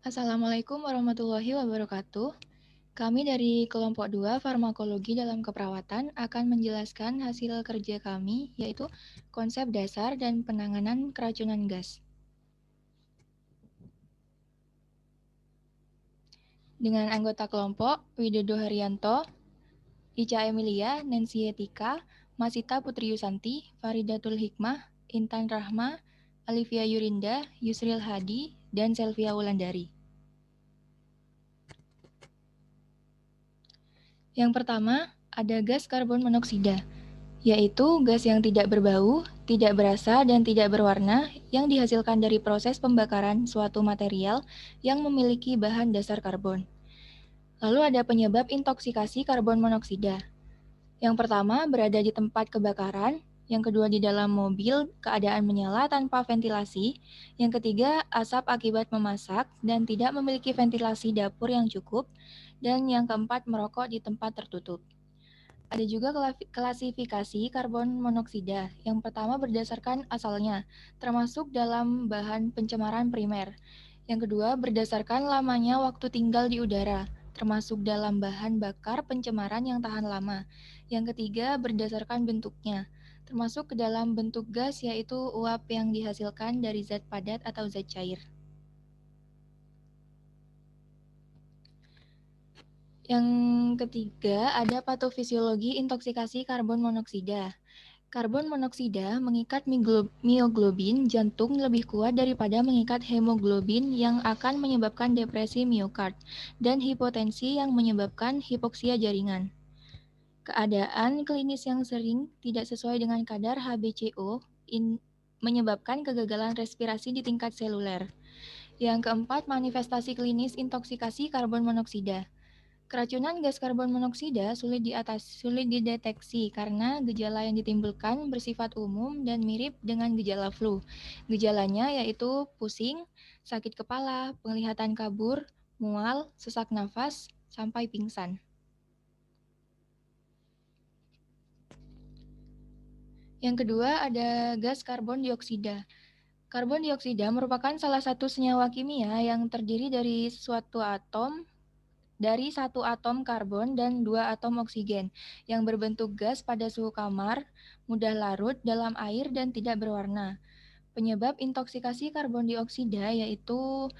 Assalamualaikum warahmatullahi wabarakatuh. Kami dari kelompok 2 Farmakologi dalam Keperawatan akan menjelaskan hasil kerja kami, yaitu konsep dasar dan penanganan keracunan gas. Dengan anggota kelompok Widodo Haryanto, Ica Emilia, Nancy Etika, Masita Putri Yusanti, Faridatul Hikmah, Intan Rahma, Alivia Yurinda, Yusril Hadi, dan Selvia Wulandari. Yang pertama, ada gas karbon monoksida, yaitu gas yang tidak berbau, tidak berasa, dan tidak berwarna yang dihasilkan dari proses pembakaran suatu material yang memiliki bahan dasar karbon. Lalu ada penyebab intoksikasi karbon monoksida. Yang pertama, berada di tempat kebakaran. Yang kedua, di dalam mobil, keadaan menyala tanpa ventilasi. Yang ketiga, asap akibat memasak dan tidak memiliki ventilasi dapur yang cukup. Dan yang keempat, merokok di tempat tertutup. Ada juga klasifikasi karbon monoksida. Yang pertama berdasarkan asalnya, termasuk dalam bahan pencemaran primer. Yang kedua berdasarkan lamanya waktu tinggal di udara, termasuk dalam bahan bakar pencemaran yang tahan lama. Yang ketiga berdasarkan bentuknya, termasuk ke dalam bentuk gas yaitu uap yang dihasilkan dari zat padat atau zat cair. Yang ketiga, ada patofisiologi intoksikasi karbon monoksida. Karbon monoksida mengikat mioglobin jantung lebih kuat daripada mengikat hemoglobin yang akan menyebabkan depresi miokard dan hipotensi yang menyebabkan hipoksia jaringan. Keadaan klinis yang sering tidak sesuai dengan kadar HbCO menyebabkan kegagalan respirasi di tingkat seluler. Yang keempat, manifestasi klinis intoksikasi karbon monoksida. Keracunan gas karbon monoksida sulit dideteksi karena gejala yang ditimbulkan bersifat umum dan mirip dengan gejala flu. Gejalanya yaitu pusing, sakit kepala, penglihatan kabur, mual, sesak nafas, sampai pingsan. Yang kedua ada gas karbon dioksida. Karbon dioksida merupakan salah satu senyawa kimia yang terdiri dari satu atom karbon dan 2 atom oksigen yang berbentuk gas pada suhu kamar, mudah larut dalam air dan tidak berwarna. Penyebab intoksikasi karbon dioksida yaitu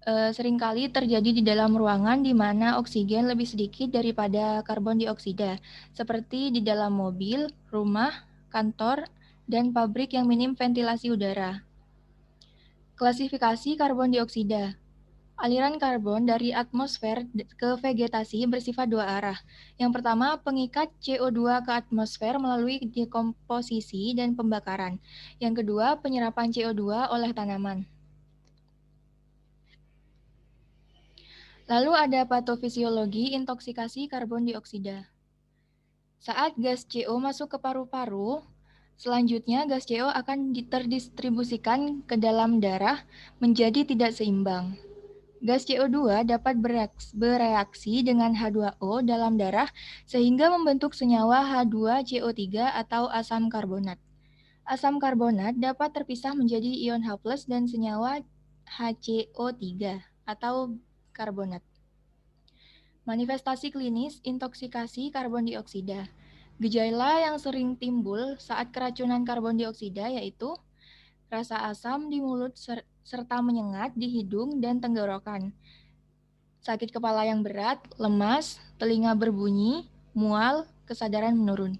seringkali terjadi di dalam ruangan di mana oksigen lebih sedikit daripada karbon dioksida, seperti di dalam mobil, rumah, kantor, dan pabrik yang minim ventilasi udara. Klasifikasi karbon dioksida. Aliran karbon dari atmosfer ke vegetasi bersifat dua arah. Yang pertama, pengikat CO2 ke atmosfer melalui dekomposisi dan pembakaran. Yang kedua, penyerapan CO2 oleh tanaman. Lalu ada patofisiologi intoksikasi karbon dioksida. Saat gas CO masuk ke paru-paru, selanjutnya gas CO akan terdistribusikan ke dalam darah menjadi tidak seimbang. Gas CO2 dapat bereaksi dengan H2O dalam darah sehingga membentuk senyawa H2CO3 atau asam karbonat. Asam karbonat dapat terpisah menjadi ion H+ dan senyawa HCO3 atau karbonat. Manifestasi klinis intoksikasi karbon dioksida. Gejala yang sering timbul saat keracunan karbon dioksida yaitu rasa asam di mulut serta menyengat di hidung dan tenggorokan. Sakit kepala yang berat, lemas, telinga berbunyi, mual, kesadaran menurun.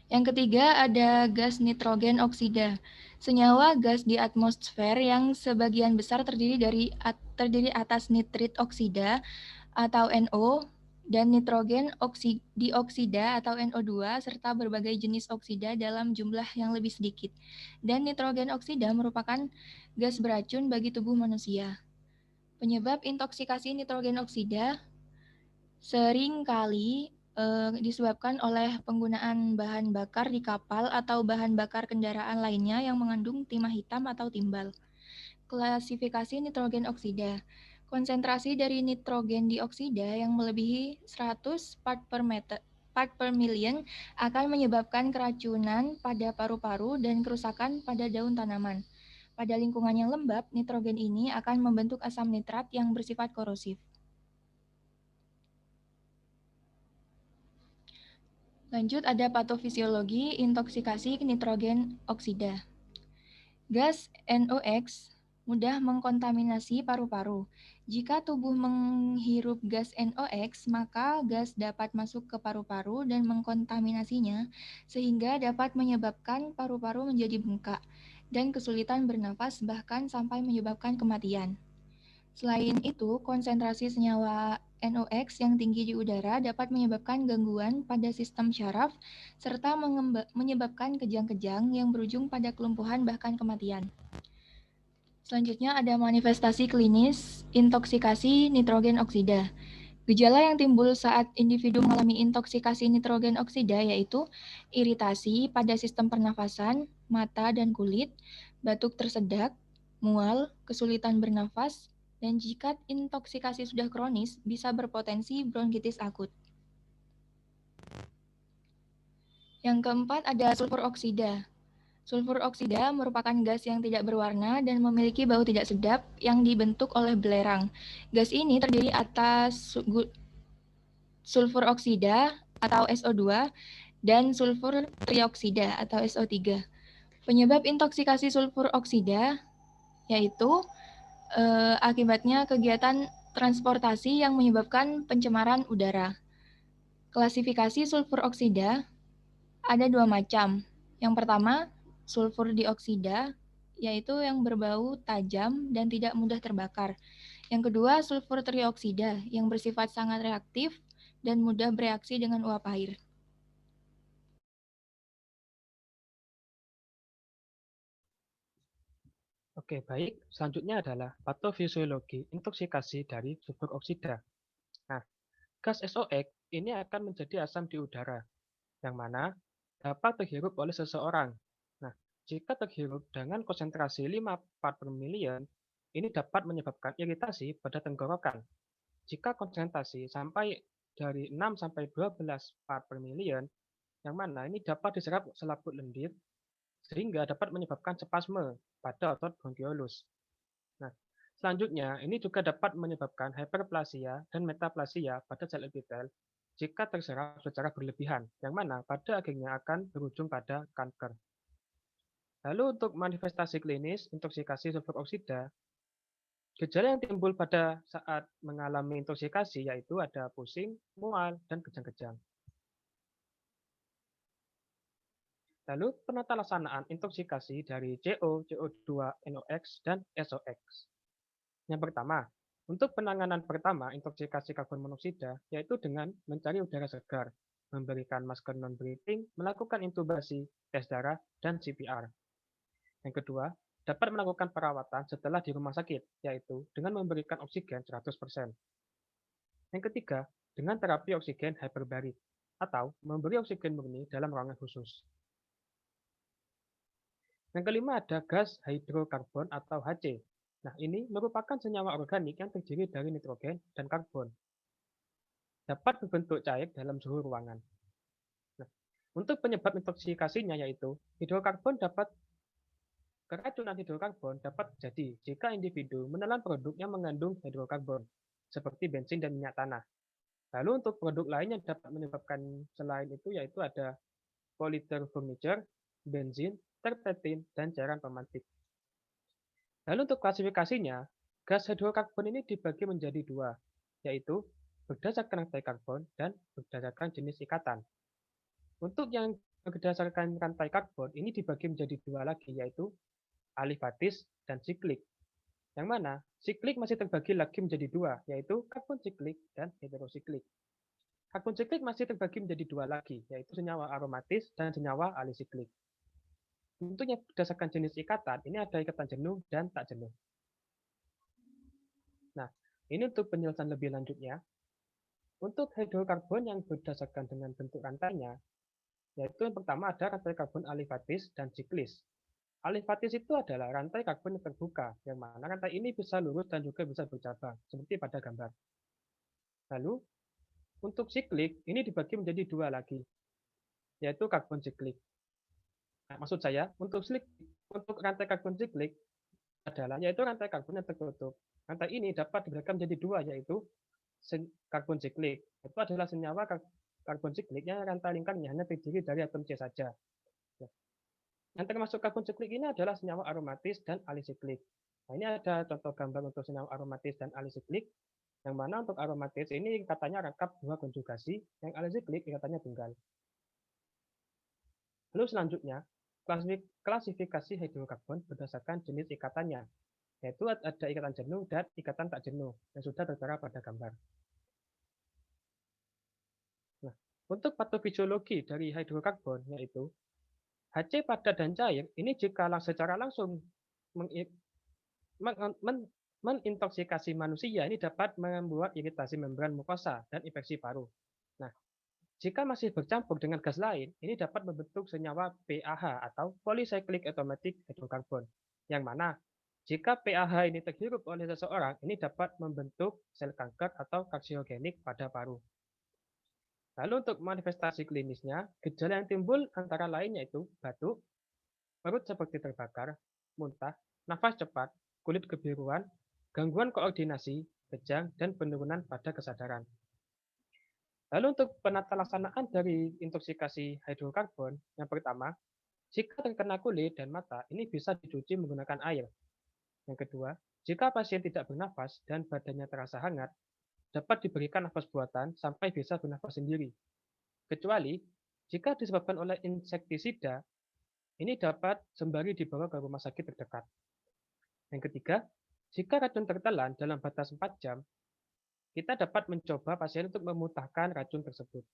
Yang ketiga ada gas nitrogen oksida. Senyawa gas di atmosfer yang sebagian besar terdiri atas nitrit oksida atau NO dan nitrogen dioksida atau NO2 serta berbagai jenis oksida dalam jumlah yang lebih sedikit. Dan nitrogen oksida merupakan gas beracun bagi tubuh manusia. Penyebab intoksikasi nitrogen oksida seringkali disebabkan oleh penggunaan bahan bakar di kapal atau bahan bakar kendaraan lainnya yang mengandung timah hitam atau timbal. Klasifikasi nitrogen oksida. Konsentrasi dari nitrogen dioksida yang melebihi 100 part per million akan menyebabkan keracunan pada paru-paru dan kerusakan pada daun tanaman. Pada lingkungan yang lembab, nitrogen ini akan membentuk asam nitrat yang bersifat korosif. Lanjut ada patofisiologi intoksikasi nitrogen oksida. Gas NOx mudah mengkontaminasi paru-paru. Jika tubuh menghirup gas NOx, maka gas dapat masuk ke paru-paru dan mengkontaminasinya, sehingga dapat menyebabkan paru-paru menjadi bengkak dan kesulitan bernafas, bahkan sampai menyebabkan kematian. Selain itu, konsentrasi senyawa NOx yang tinggi di udara dapat menyebabkan gangguan pada sistem syaraf serta menyebabkan kejang-kejang yang berujung pada kelumpuhan bahkan kematian. Selanjutnya ada manifestasi klinis intoksikasi nitrogen oksida. Gejala yang timbul saat individu mengalami intoksikasi nitrogen oksida yaitu iritasi pada sistem pernafasan, mata dan kulit, batuk tersedak, mual, kesulitan bernafas, dan jika intoksikasi sudah kronis, bisa berpotensi bronkitis akut. Yang keempat ada sulfur oksida. Sulfur oksida merupakan gas yang tidak berwarna dan memiliki bau tidak sedap yang dibentuk oleh belerang. Gas ini terdiri atas sulfur oksida atau SO2 dan sulfur trioksida atau SO3. Penyebab intoksikasi sulfur oksida yaitu akibatnya kegiatan transportasi yang menyebabkan pencemaran udara. Klasifikasi sulfur oksida ada dua macam. Yang pertama, sulfur dioksida, yaitu yang berbau tajam dan tidak mudah terbakar. Yang kedua, sulfur trioksida, yang bersifat sangat reaktif dan mudah bereaksi dengan uap air. Oke, baik. Selanjutnya adalah patofisiologi intoksikasi dari sulfur oksida. Nah, gas SOx ini akan menjadi asam di udara, yang mana dapat terhirup oleh seseorang. Nah, jika terhirup dengan konsentrasi 5 part per million, ini dapat menyebabkan iritasi pada tenggorokan. Jika konsentrasi sampai dari 6 sampai 12 part per million, yang mana ini dapat diserap selaput lendir sehingga dapat menyebabkan spasme pada otot bronkiolus. Nah, selanjutnya ini juga dapat menyebabkan hyperplasia dan metaplasia pada sel epitel jika terserap secara berlebihan, yang mana pada akhirnya akan berujung pada kanker. Lalu untuk manifestasi klinis intoksikasi sulfur oksida, gejala yang timbul pada saat mengalami intoksikasi yaitu ada pusing, mual, dan kejang-kejang. Lalu penata laksanaan intoksikasi dari CO, CO2, NOx, dan SOx. Yang pertama, untuk penanganan pertama intoksikasi karbon monoksida yaitu dengan mencari udara segar, memberikan masker non-breathing, melakukan intubasi, tes darah, dan CPR. Yang kedua, dapat melakukan perawatan setelah di rumah sakit, yaitu dengan memberikan oksigen 100%. Yang ketiga, dengan terapi oksigen hiperbarik, atau memberi oksigen murni dalam ruangan khusus. Yang kelima ada gas hidrokarbon atau HC. Nah, ini merupakan senyawa organik yang terdiri dari nitrogen dan karbon. Dapat berbentuk cair dalam suhu ruangan. Nah, untuk penyebab intoksikasinya yaitu keracunan hidrokarbon dapat terjadi jika individu menelan produk yang mengandung hidrokarbon, seperti bensin dan minyak tanah. Lalu untuk produk lain yang dapat menyebabkan selain itu yaitu ada politer furniture, bensin, terpentin, dan cairan pemantik. Lalu untuk klasifikasinya, gas hidrokarbon ini dibagi menjadi dua, yaitu berdasarkan rantai karbon dan berdasarkan jenis ikatan. Untuk yang berdasarkan rantai karbon ini dibagi menjadi dua lagi, yaitu alifatis dan siklik. Yang mana siklik masih terbagi lagi menjadi dua, yaitu karbon siklik dan heterosiklik. Karbon siklik masih terbagi menjadi dua lagi, yaitu senyawa aromatis dan senyawa alisiklik. Untuk yang berdasarkan jenis ikatan, ini ada ikatan jenuh dan tak jenuh. Nah, ini untuk penjelasan lebih lanjutnya. Untuk hidrokarbon yang berdasarkan dengan bentuk rantainya, yaitu yang pertama ada rantai karbon alifatis dan siklis. Alifatis itu adalah rantai karbon yang terbuka, yang mana rantai ini bisa lurus dan juga bisa bercabang, seperti pada gambar. Lalu, untuk siklik, ini dibagi menjadi dua lagi, yaitu karbon siklik. Nah, maksud saya, untuk rantai karbon siklik, adalah yaitu rantai karbon yang tertutup. Rantai ini dapat dibedakan menjadi dua, yaitu karbon siklik. Itu adalah senyawa karbon siklik yang rantai lingkarnya hanya terdiri dari atom C saja. Yang termasuk karbon siklik ini adalah senyawa aromatis dan alisiklik. Nah, ini ada contoh gambar untuk senyawa aromatis dan alisiklik, yang mana untuk aromatis ini ikatan rangkap dua konjugasi, yang alisiklik ikatannya tunggal. Lalu selanjutnya, klasifikasi hidrokarbon berdasarkan jenis ikatannya, yaitu ada ikatan jenuh dan ikatan tak jenuh, yang sudah tertera pada gambar. Nah, untuk patofisiologi dari hidrokarbon, yaitu HC padat dan cair, ini jika secara langsung menintoksikasi manusia, ini dapat membuat iritasi membran mukosa dan infeksi paru. Nah, jika masih bercampur dengan gas lain, ini dapat membentuk senyawa PAH atau polycyclic aromatic hydrocarbon, yang mana jika PAH ini terhirup oleh seseorang, ini dapat membentuk sel kanker atau karsiogenik pada paru. Lalu untuk manifestasi klinisnya, gejala yang timbul antara lain yaitu batuk, perut seperti terbakar, muntah, nafas cepat, kulit kebiruan, gangguan koordinasi, kejang, dan penurunan pada kesadaran. Lalu untuk penata laksanaan dari intoksikasi hidrokarbon, yang pertama, jika terkena kulit dan mata, ini bisa dicuci menggunakan air. Yang kedua, jika pasien tidak bernafas dan badannya terasa hangat, dapat diberikan nafas buatan sampai bisa bernafas sendiri. Kecuali jika disebabkan oleh insektisida, ini dapat sembari dibawa ke rumah sakit terdekat. Yang ketiga, jika racun tertelan dalam batas 4 jam, kita dapat mencoba pasien untuk memuntahkan racun tersebut.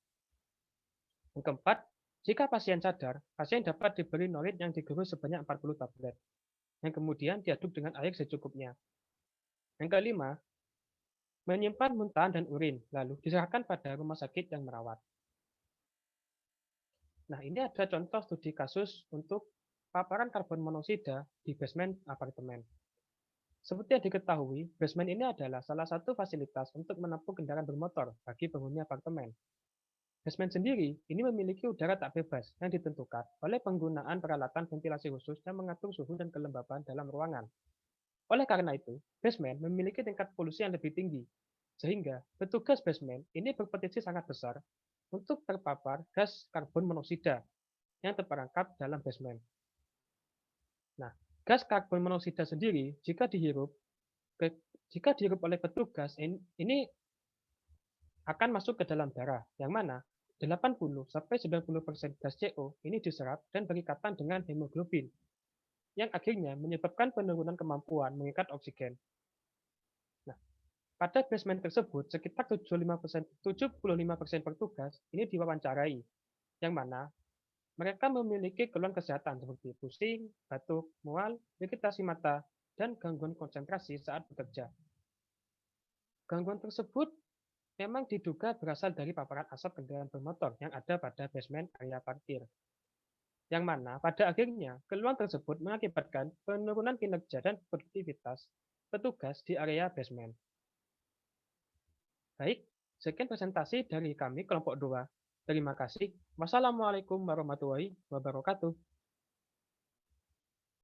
Yang keempat, jika pasien sadar, pasien dapat diberi norit yang digerus sebanyak 40 tablet, yang kemudian diaduk dengan air secukupnya. Yang kelima, menyimpan muntahan dan urin, lalu diserahkan pada rumah sakit yang merawat. Nah, ini ada contoh studi kasus untuk paparan karbon monoksida di basement apartemen. Seperti yang diketahui, basement ini adalah salah satu fasilitas untuk menampung kendaraan bermotor bagi penghuni apartemen. Basement sendiri ini memiliki udara tak bebas yang ditentukan oleh penggunaan peralatan ventilasi khusus yang mengatur suhu dan kelembapan dalam ruangan. Oleh karena itu, basement memiliki tingkat polusi yang lebih tinggi, sehingga petugas basement ini berpotensi sangat besar untuk terpapar gas karbon monoksida yang terperangkap dalam basement. Nah, gas karbon monoksida sendiri jika dihirup oleh petugas ini akan masuk ke dalam darah, yang mana 80-90% gas CO ini diserap dan berikatan dengan hemoglobin, yang akhirnya menyebabkan penurunan kemampuan mengikat oksigen. Nah, pada basement tersebut, sekitar 75% petugas ini diwawancarai, yang mana mereka memiliki keluhan kesehatan seperti pusing, batuk, mual, iritasi mata, dan gangguan konsentrasi saat bekerja. Gangguan tersebut memang diduga berasal dari paparan asap kendaraan bermotor yang ada pada basement area parkir. Yang mana pada akhirnya keluhan tersebut mengakibatkan penurunan kinerja dan produktivitas petugas di area basement. Baik, sekian presentasi dari kami kelompok 2. Terima kasih. Wassalamualaikum warahmatullahi wabarakatuh.